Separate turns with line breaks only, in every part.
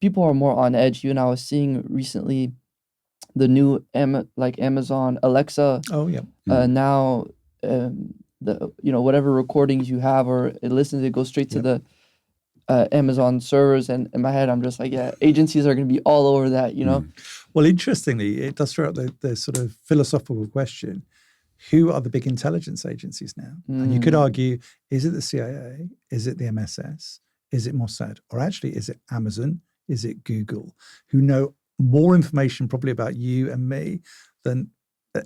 people are more on edge. You know, I was seeing recently the new Amazon Alexa
Oh, yeah.
now the whatever recordings you have or it listens, it goes straight to
Yep.
the Amazon servers, and in my head I'm just like, yeah, agencies are going to be all over that, you know.
Well, interestingly, it does throw out the sort of philosophical question: who are the big intelligence agencies now? And you could argue, is it the CIA? Is it the MSS? Is it Mossad? Or actually, is it Amazon? Is it Google? Who know more information probably about you and me than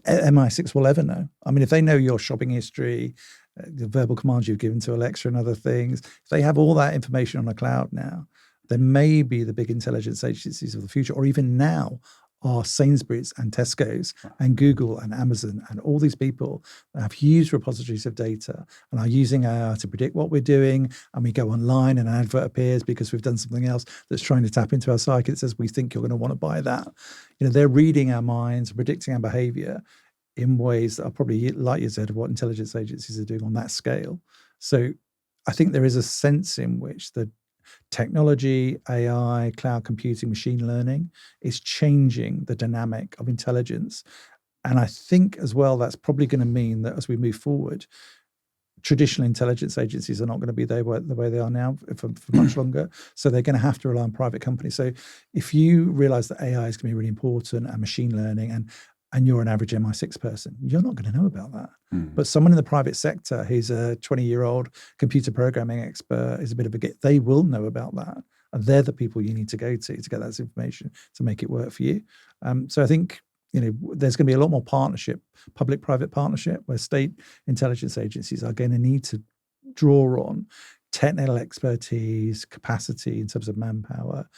MI6 will ever know. I mean, if they know your shopping history, the verbal commands you've given to Alexa and other things, if they have all that information on the cloud now, then maybe the big intelligence agencies of the future, or even now, are Sainsbury's and Tesco's and Google and Amazon and all these people that have huge repositories of data and are using AI to predict what we're doing. And we go online and an advert appears because we've done something else that's trying to tap into our psyche. It says, we think you're going to want to buy that. You know, they're reading our minds, predicting our behavior in ways that are probably light years ahead of what intelligence agencies are doing on that scale. So I think there is a sense in which the technology, AI, cloud computing, machine learning is changing the dynamic of intelligence. And I think as well, that's probably going to mean that as we move forward, traditional intelligence agencies are not going to be the way they are now for much longer. So they're going to have to rely on private companies. So if you realize that AI is going to be really important and machine learning and you're an average MI6 person, you're not going to know about that. But someone in the private sector who's a 20-year-old computer programming expert is a bit of a they will know about that. And they're the people you need to go to get that information to make it work for you. So I think, you know, there's going to be a lot more partnership, public-private partnership, where state intelligence agencies are going to need to draw on technical expertise, capacity in terms of manpower,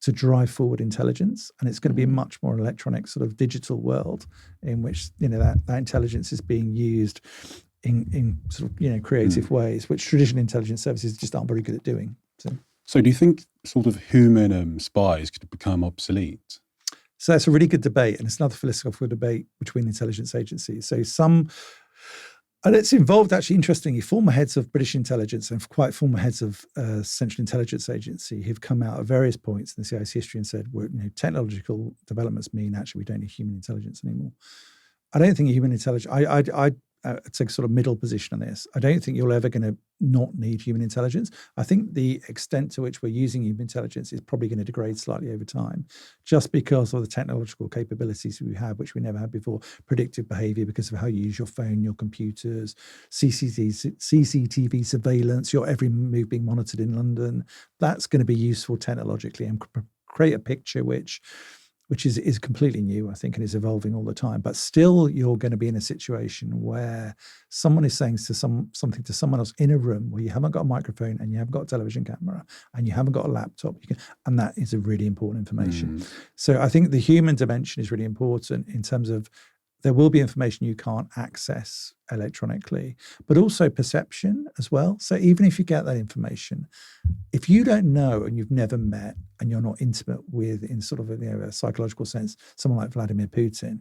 to drive forward intelligence. And it's going to be a much more electronic sort of digital world in which, you know, that intelligence is being used in sort of, you know, creative ways, which traditional intelligence services just aren't very good at doing.
So do you think sort of human spies could become obsolete?
So that's a really good debate. And it's another philosophical debate between intelligence agencies. So and it's involved, actually, interestingly, former heads of British intelligence and quite former heads of Central Intelligence Agency who've come out at various points in the CIA's history and said, well, you know, technological developments mean actually we don't need human intelligence anymore. I don't think human intelligence, I take a sort of middle position on this. I don't think you're ever going to not need human intelligence. I think the extent to which we're using human intelligence is probably going to degrade slightly over time, just because of the technological capabilities we have, which we never had before. Predictive behavior because of how you use your phone, your computers, CCTV surveillance, your every move being monitored in London. That's going to be useful technologically and create a picture which is completely new, I think, and is evolving all the time. But still, you're going to be in a situation where someone is saying something to someone else in a room where you haven't got a microphone and you haven't got a television camera and you haven't got a laptop. And that is a really important information. So I think the human dimension is really important in terms of there will be information you can't access electronically, but also perception as well. So even if you get that information, if you don't know and you've never met and you're not intimate with, in sort of a psychological sense, someone like Vladimir Putin,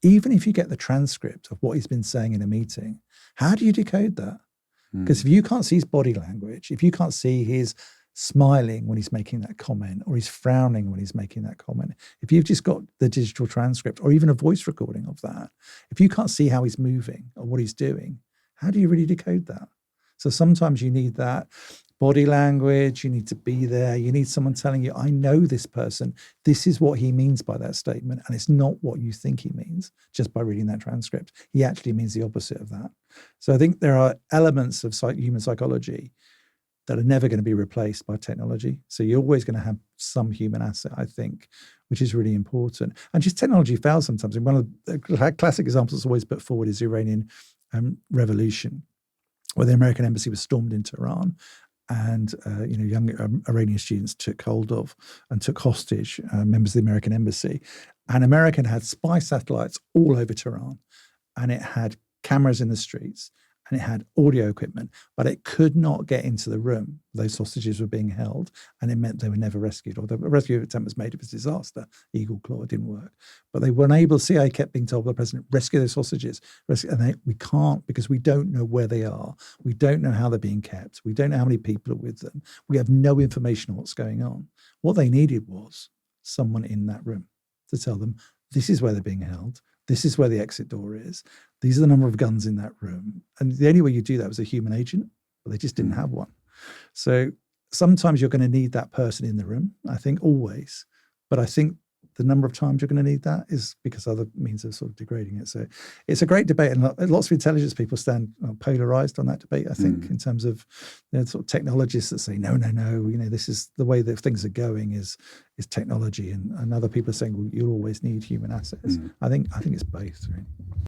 even if you get the transcript of what he's been saying in a meeting, how do you decode that? Because if you can't see his body language, if you can't see his smiling when he's making that comment, or he's frowning when he's making that comment, if you've just got the digital transcript or even a voice recording of that, if you can't see how he's moving or what he's doing, how do you really decode that? So sometimes you need that body language, you need to be there, you need someone telling you, I know this person, this is what he means by that statement, and it's not what you think he means just by reading that transcript. He actually means the opposite of that. So I think there are elements of human psychology that are never going to be replaced by technology. So you're always going to have some human asset, I think, which is really important. And just technology fails sometimes. And one of the classic examples that's always put forward is the Iranian Revolution, where the American embassy was stormed into Iran. And young Iranian students took hold of and took hostage members of the American embassy. And America had spy satellites all over Tehran. And it had cameras in the streets. And it had audio equipment, but it could not get into the room. Those hostages were being held, and it meant they were never rescued. Or the rescue attempt was made. It was a disaster. Eagle Claw, it didn't work. But they weren't able, CIA kept being told by the president, rescue those hostages. We can't, because we don't know where they are. We don't know how they're being kept. We don't know how many people are with them. We have no information on what's going on. What they needed was someone in that room to tell them, this is where they're being held. This is where the exit door is. These are the number of guns in that room. And the only way you do that was a human agent, but they just didn't have one. So sometimes you're going to need that person in the room, I think, always. But I think the number of times you're going to need that is because other means of sort of degrading it. So it's a great debate, and lots of intelligence people stand polarized on that debate, I think, in terms of sort of technologists that say, no, this is the way that things are going is technology. And other people are saying, well, you'll always need human assets. I think it's both, really.